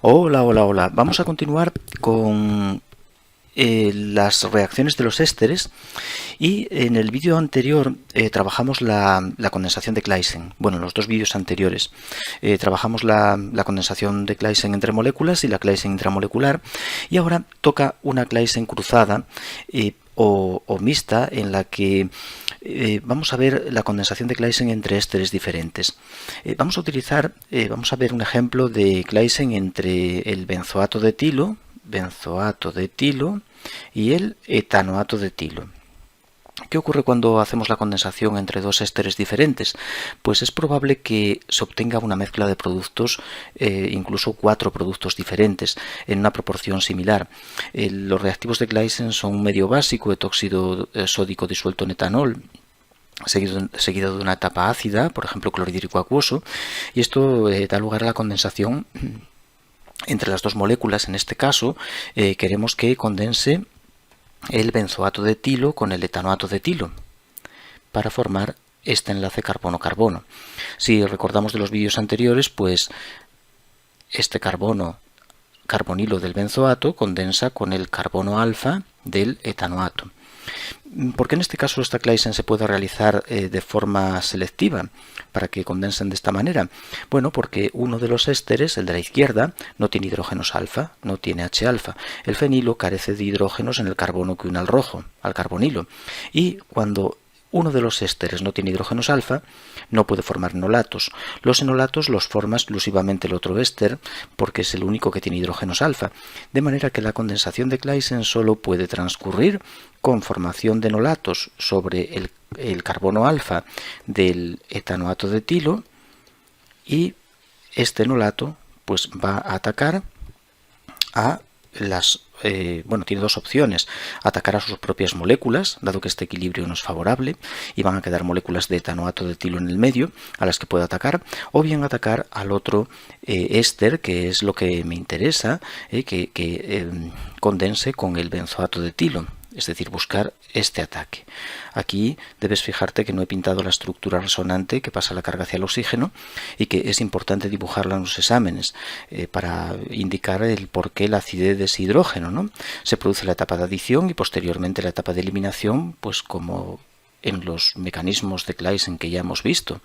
Hola, hola, hola. Vamos a continuar con las reacciones de los ésteres y en el vídeo anterior trabajamos la condensación de Claisen. Bueno, en los dos vídeos anteriores trabajamos la condensación de Claisen entre moléculas y la Claisen intramolecular, y ahora toca una Claisen cruzada o mixta, en la que vamos a ver la condensación de Claisen entre ésteres diferentes. Vamos a ver un ejemplo de Claisen entre el benzoato de etilo y el etanoato de etilo. ¿Qué ocurre cuando hacemos la condensación entre dos ésteres diferentes? Pues es probable que se obtenga una mezcla de productos, incluso 4 productos diferentes, en una proporción similar. Los reactivos de Claisen son un medio básico, etóxido sódico disuelto en etanol, seguido de una etapa ácida, por ejemplo clorhídrico acuoso, y esto da lugar a la condensación entre las dos moléculas. En este caso queremos que condense el benzoato de etilo con el etanoato de etilo para formar este enlace carbono-carbono. Si recordamos de los vídeos anteriores, pues este carbonilo del benzoato condensa con el carbono alfa del etanoato. ¿Por qué en este caso esta Claisen se puede realizar de forma selectiva para que condensen de esta manera? Bueno, porque uno de los ésteres, el de la izquierda, no tiene hidrógenos alfa, no tiene H-alfa. El fenilo carece de hidrógenos en el carbono que une al rojo, al carbonilo. Y cuando uno de los ésteres no tiene hidrógenos alfa, no puede formar enolatos. Los enolatos los forma exclusivamente el otro éster, porque es el único que tiene hidrógenos alfa. De manera que la condensación de Claisen solo puede transcurrir con formación de enolatos sobre el carbono alfa del etanoato de etilo, y este enolato pues va a atacar a tiene dos opciones: atacar a sus propias moléculas, dado que este equilibrio no es favorable, y van a quedar moléculas de etanoato de etilo en el medio a las que puede atacar, o bien atacar al otro éster, que es lo que me interesa, que condense con el benzoato de etilo. Es decir, buscar este ataque. Aquí debes fijarte que no he pintado la estructura resonante que pasa la carga hacia el oxígeno, y que es importante dibujarla en los exámenes para indicar el por qué la acidez de ese hidrógeno, ¿no? Se produce la etapa de adición y posteriormente la etapa de eliminación, pues como en los mecanismos de Claisen que ya hemos visto.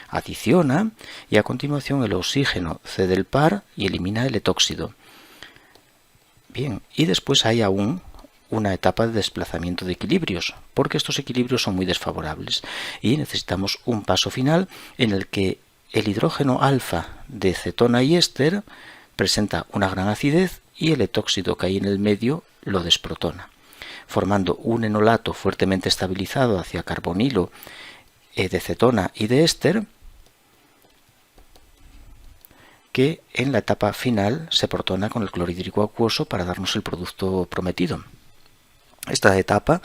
Adiciona y a continuación el oxígeno cede el par y elimina el etóxido. Bien, y después hay aún una etapa de desplazamiento de equilibrios, porque estos equilibrios son muy desfavorables y necesitamos un paso final en el que el hidrógeno alfa de cetona y éster presenta una gran acidez y el etóxido que hay en el medio lo desprotona, formando un enolato fuertemente estabilizado hacia carbonilo de cetona y de éster, que en la etapa final se protona con el clorhídrico acuoso para darnos el producto prometido. Esta etapa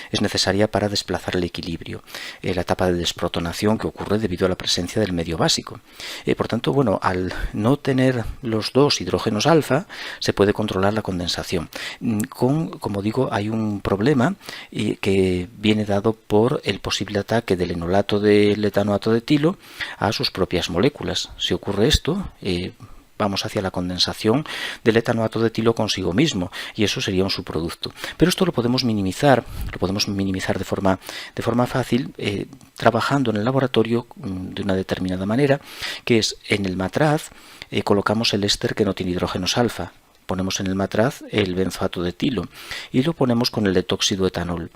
es necesaria para desplazar el equilibrio, la etapa de desprotonación que ocurre debido a la presencia del medio básico. Por tanto, bueno, al no tener los dos hidrógenos alfa, se puede controlar la condensación. Como digo, hay un problema que viene dado por el posible ataque del enolato del etanoato de etilo a sus propias moléculas. Si ocurre esto, vamos hacia la condensación del etanoato de etilo consigo mismo, y eso sería un subproducto. Pero esto lo podemos minimizar de forma fácil, trabajando en el laboratorio de una determinada manera, que es en el matraz colocamos el éster que no tiene hidrógenos alfa. Ponemos en el matraz el benzoato de etilo y lo ponemos con el etóxido etanol.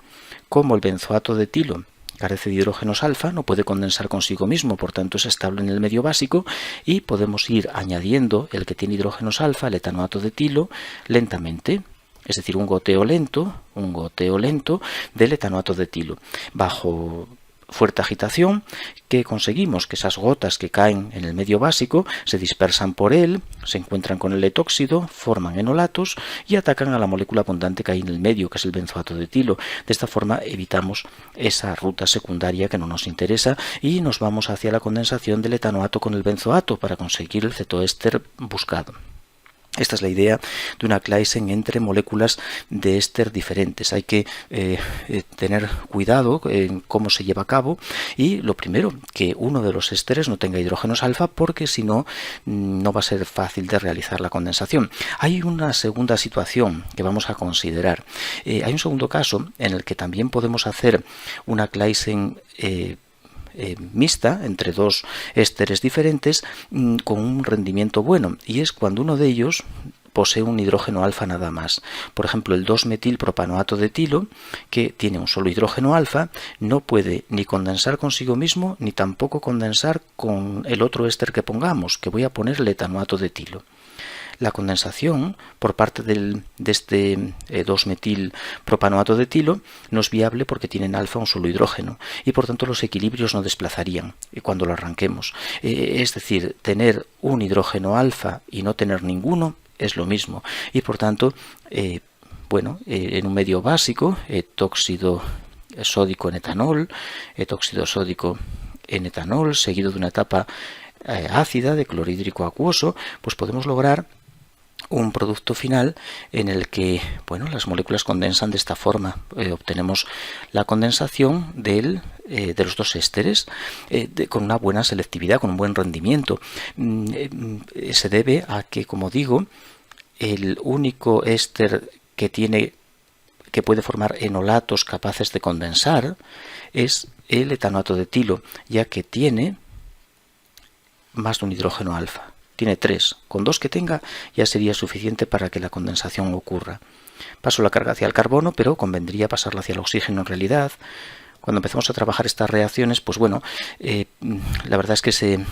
Como el benzoato de etilo carece de hidrógenos alfa, no puede condensar consigo mismo, por tanto es estable en el medio básico, y podemos ir añadiendo el que tiene hidrógenos alfa, el etanoato de etilo, lentamente. Es decir, un goteo lento del etanoato de etilo. Bajo fuerte agitación, que conseguimos que esas gotas que caen en el medio básico se dispersan por él, se encuentran con el etóxido, forman enolatos y atacan a la molécula abundante que hay en el medio, que es el benzoato de etilo. De esta forma evitamos esa ruta secundaria que no nos interesa y nos vamos hacia la condensación del etanoato con el benzoato para conseguir el cetoéster buscado. Esta es la idea de una Claisen entre moléculas de éster diferentes. Hay que tener cuidado en cómo se lleva a cabo, y lo primero, que uno de los ésteres no tenga hidrógenos alfa, porque si no, no va a ser fácil de realizar la condensación. Hay una segunda situación que vamos a considerar. Hay un segundo caso en el que también podemos hacer una Claisen mixta entre dos ésteres diferentes con un rendimiento bueno, y es cuando uno de ellos posee un hidrógeno alfa nada más. Por ejemplo, el 2-metilpropanoato de etilo, que tiene un solo hidrógeno alfa, no puede ni condensar consigo mismo ni tampoco condensar con el otro éster que pongamos, que voy a poner el etanoato de etilo. La condensación por parte de este 2-metilpropanoato de etilo no es viable porque tiene en alfa un solo hidrógeno, y por tanto los equilibrios no desplazarían cuando lo arranquemos. Es decir, tener un hidrógeno alfa y no tener ninguno es lo mismo, y por tanto, en un medio básico, tóxido sódico en etanol, tóxido sódico en etanol, seguido de una etapa ácida de clorhídrico acuoso, pues podemos lograr un producto final en el que las moléculas condensan de esta forma. Obtenemos la condensación de los dos ésteres con una buena selectividad, con un buen rendimiento. Se debe a que, como digo, el único éster que puede formar enolatos capaces de condensar es el etanoato de etilo, ya que tiene más de un hidrógeno alfa. Tiene 3. Con 2 que tenga ya sería suficiente para que la condensación ocurra. Paso la carga hacia el carbono, pero convendría pasarla hacia el oxígeno en realidad. Cuando empezamos a trabajar estas reacciones, la verdad es que se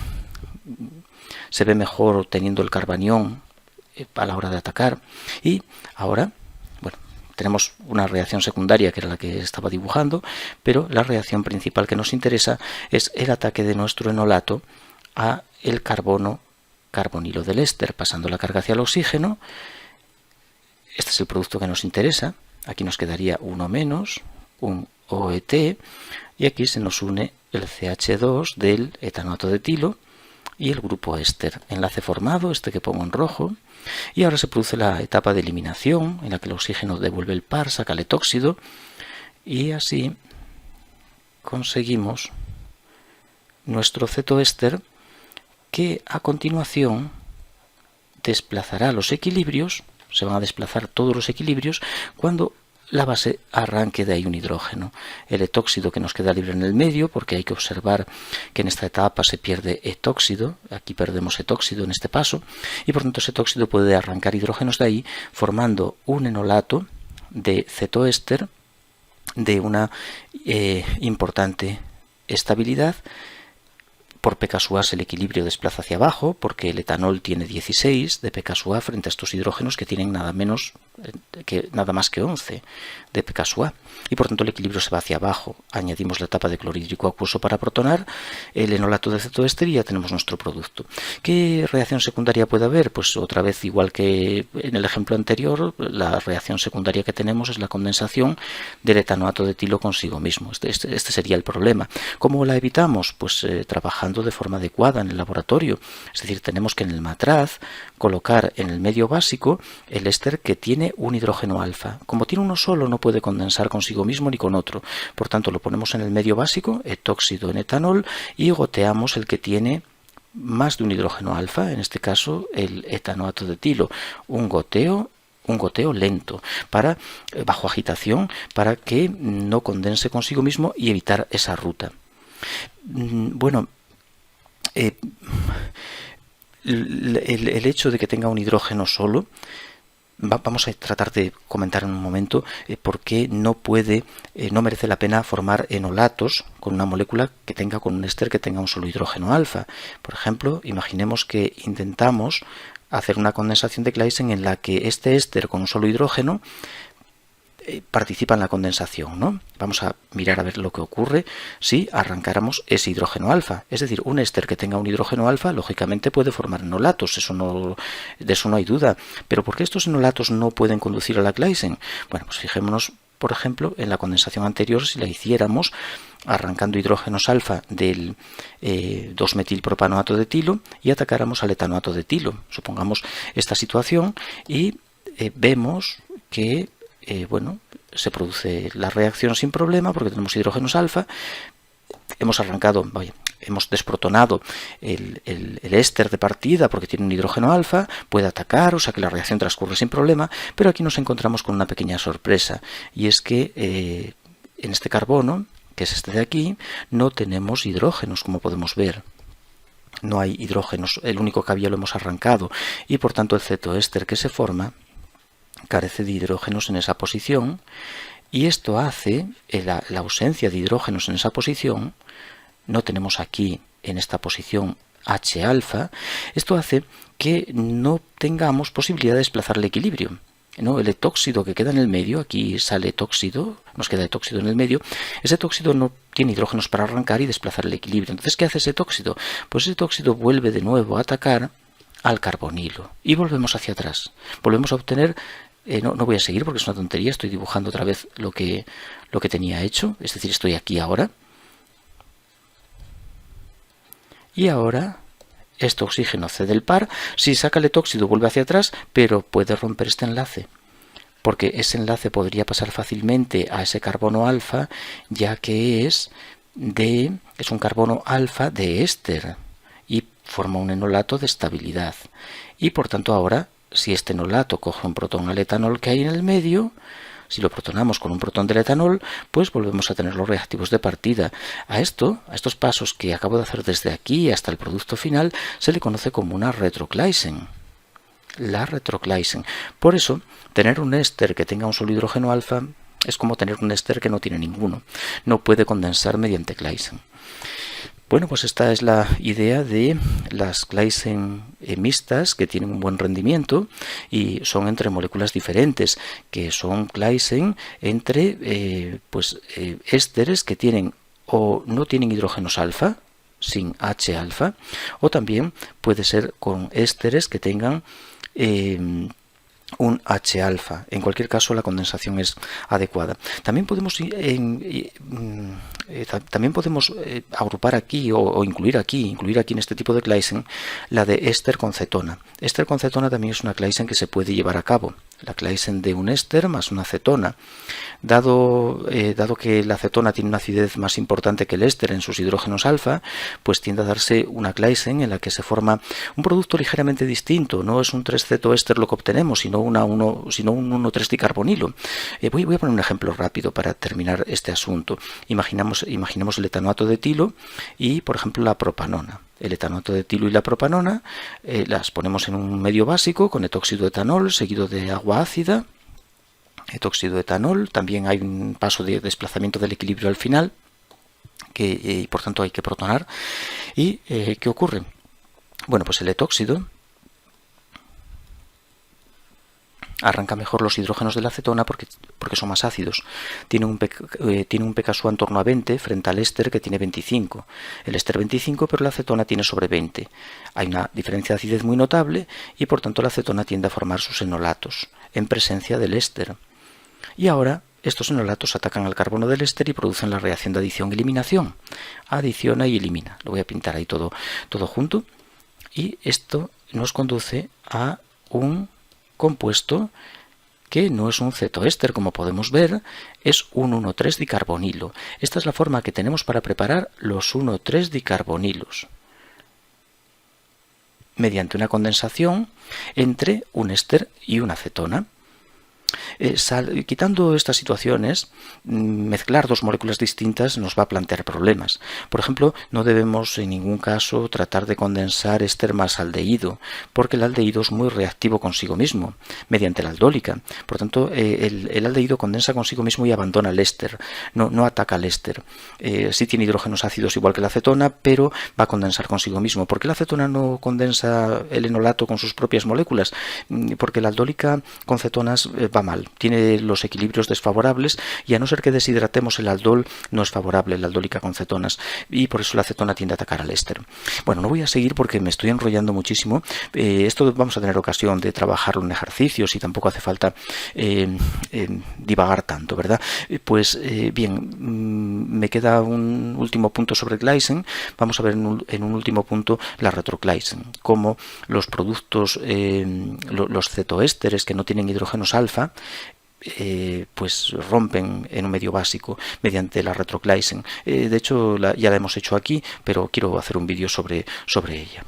ve mejor teniendo el carbanión a la hora de atacar. Y ahora, tenemos una reacción secundaria que era la que estaba dibujando, pero la reacción principal que nos interesa es el ataque de nuestro enolato a el carbonilo del éster, pasando la carga hacia el oxígeno. Este es el producto que nos interesa. Aquí nos quedaría uno menos, un OET, y aquí se nos une el CH2 del etanoato de etilo y el grupo éster. Enlace formado, este que pongo en rojo, y ahora se produce la etapa de eliminación en la que el oxígeno devuelve el par, saca el etóxido, y así conseguimos nuestro cetoéster, que a continuación desplazará los equilibrios, se van a desplazar todos los equilibrios cuando la base arranque de ahí un hidrógeno. El etóxido que nos queda libre en el medio, porque hay que observar que en esta etapa se pierde etóxido, aquí perdemos etóxido en este paso, y por tanto ese etóxido puede arrancar hidrógenos de ahí, formando un enolato de cetoéster de una importante estabilidad. Por p sub A el equilibrio desplaza hacia abajo, porque el etanol tiene 16 de p sub A frente a estos hidrógenos que tienen nada más que 11 de p sub A, y por tanto el equilibrio se va hacia abajo. Añadimos la etapa de clorhídrico acuoso para protonar el enolato de cetoéster y ya tenemos nuestro producto. ¿Qué reacción secundaria puede haber? Pues otra vez, igual que en el ejemplo anterior, la reacción secundaria que tenemos es la condensación del etanoato de etilo consigo mismo. Este sería el problema. ¿Cómo la evitamos? Pues trabajando de forma adecuada en el laboratorio. Es decir, tenemos que en el matraz colocar en el medio básico el éster que tiene un hidrógeno alfa. Como tiene uno solo, no puede condensar consigo mismo ni con otro. Por tanto, lo ponemos en el medio básico, etóxido en etanol, y goteamos el que tiene más de un hidrógeno alfa, en este caso el etanoato de etilo. Un goteo lento, bajo agitación, para que no condense consigo mismo y evitar esa ruta. El hecho de que tenga un hidrógeno solo, vamos a tratar de comentar en un momento por qué no merece la pena formar enolatos con una molécula que tenga con un éster que tenga un solo hidrógeno alfa. Por ejemplo, imaginemos que intentamos hacer una condensación de Claisen en la que este éster con un solo hidrógeno participa en la condensación, ¿no? Vamos a mirar a ver lo que ocurre si arrancáramos ese hidrógeno alfa. Es decir, un éster que tenga un hidrógeno alfa, lógicamente puede formar enolatos, de eso no hay duda. Pero ¿por qué estos enolatos no pueden conducir a la Claisen? Bueno, pues fijémonos por ejemplo, en la condensación anterior, si la hiciéramos arrancando hidrógenos alfa del 2-metilpropanoato de etilo y atacáramos al etanoato de etilo. Supongamos esta situación y vemos que bueno, se produce la reacción sin problema porque tenemos hidrógenos alfa. Hemos arrancado, hemos desprotonado el éster de partida porque tiene un hidrógeno alfa, puede atacar, o sea que la reacción transcurre sin problema, pero aquí nos encontramos con una pequeña sorpresa, y es que en este carbono, que es este de aquí, no tenemos hidrógenos, como podemos ver. No hay hidrógenos, el único que había lo hemos arrancado, y por tanto el cetoéster que se forma carece de hidrógenos en esa posición, y esto hace, la ausencia de hidrógenos en esa posición, no tenemos aquí en esta posición H-alfa, esto hace que no tengamos posibilidad de desplazar el equilibrio, ¿no? El etóxido que queda en el medio, aquí sale etóxido, nos queda etóxido en el medio, ese etóxido no tiene hidrógenos para arrancar y desplazar el equilibrio. Entonces, ¿qué hace ese etóxido? Pues ese etóxido vuelve de nuevo a atacar al carbonilo y volvemos hacia atrás. Volvemos a obtener... no voy a seguir porque es una tontería, estoy dibujando otra vez lo que tenía hecho, es decir, estoy aquí ahora. Y ahora este oxígeno cede el par, si saca el etóxido vuelve hacia atrás, pero puede romper este enlace, porque ese enlace podría pasar fácilmente a ese carbono alfa, ya que es un carbono alfa de éster y forma un enolato de estabilidad. Y por tanto ahora, si este enolato coge un protón al etanol que hay en el medio, si lo protonamos con un protón del etanol, pues volvemos a tener los reactivos de partida. A estos pasos que acabo de hacer desde aquí hasta el producto final, se le conoce como una retroglycen. La retroglycen. Por eso, tener un éster que tenga un solo hidrógeno alfa es como tener un éster que no tiene ninguno. No puede condensar mediante Claisen. Bueno, pues esta es la idea de las Claisen mixtas que tienen un buen rendimiento y son entre moléculas diferentes, que son Claisen entre ésteres que tienen o no tienen hidrógenos alfa, sin H alfa, o también puede ser con ésteres que tengan un H alfa. En cualquier caso, la condensación es adecuada. También podemos agrupar aquí o incluir aquí en este tipo de Claisen la de éster con cetona. Éster con cetona también es una Claisen que se puede llevar a cabo. La Claisen de un éster más una cetona. Dado que la cetona tiene una acidez más importante que el éster en sus hidrógenos alfa, pues tiende a darse una Claisen en la que se forma un producto ligeramente distinto. No es un 3-cetoéster lo que obtenemos, sino un 1,3-dicarbonilo. Voy a poner un ejemplo rápido para terminar este asunto. Imaginemos el etanoato de etilo y, por ejemplo, la propanona. El etanoato de etilo y la propanona las ponemos en un medio básico con etóxido de etanol seguido de agua ácida. Etóxido de etanol, también hay un paso de desplazamiento del equilibrio al final, que por tanto hay que protonar. ¿Y qué ocurre? Bueno, pues el etóxido arranca mejor los hidrógenos de la cetona porque son más ácidos. Tiene un pKsua en torno a 20 frente al éster que tiene 25. El éster 25, pero la cetona tiene sobre 20. Hay una diferencia de acidez muy notable y por tanto la cetona tiende a formar sus enolatos en presencia del éster. Y ahora estos enolatos atacan al carbono del éster y producen la reacción de adición-eliminación. Adiciona y elimina. Lo voy a pintar ahí todo junto. Y esto nos conduce a un compuesto que no es un cetoéster, como podemos ver, es un 1,3-dicarbonilo. Esta es la forma que tenemos para preparar los 1,3-dicarbonilos mediante una condensación entre un éster y una cetona. Quitando estas situaciones, mezclar dos moléculas distintas nos va a plantear problemas. Por ejemplo, no debemos en ningún caso tratar de condensar éster más aldehído, porque el aldehído es muy reactivo consigo mismo, mediante la aldólica. Por tanto, el aldehído condensa consigo mismo y abandona el éster, no ataca al éster. Sí tiene hidrógenos ácidos igual que la cetona, pero va a condensar consigo mismo. ¿Por qué la cetona no condensa el enolato con sus propias moléculas? Porque la aldólica con cetonas va va mal, tiene los equilibrios desfavorables y a no ser que deshidratemos el aldol no es favorable la aldólica con cetonas y por eso la cetona tiende a atacar al éster. Bueno, no voy a seguir porque me estoy enrollando muchísimo. Esto vamos a tener ocasión de trabajarlo en ejercicios y tampoco hace falta divagar tanto, ¿verdad? Bien, me queda un último punto sobre Glycine. Vamos a ver en un último punto la retroglycine, como los productos, los cetoésteres que no tienen hidrógenos alfa, pues rompen en un medio básico mediante la retroglycine. De hecho, ya la hemos hecho aquí, pero quiero hacer un vídeo sobre ella.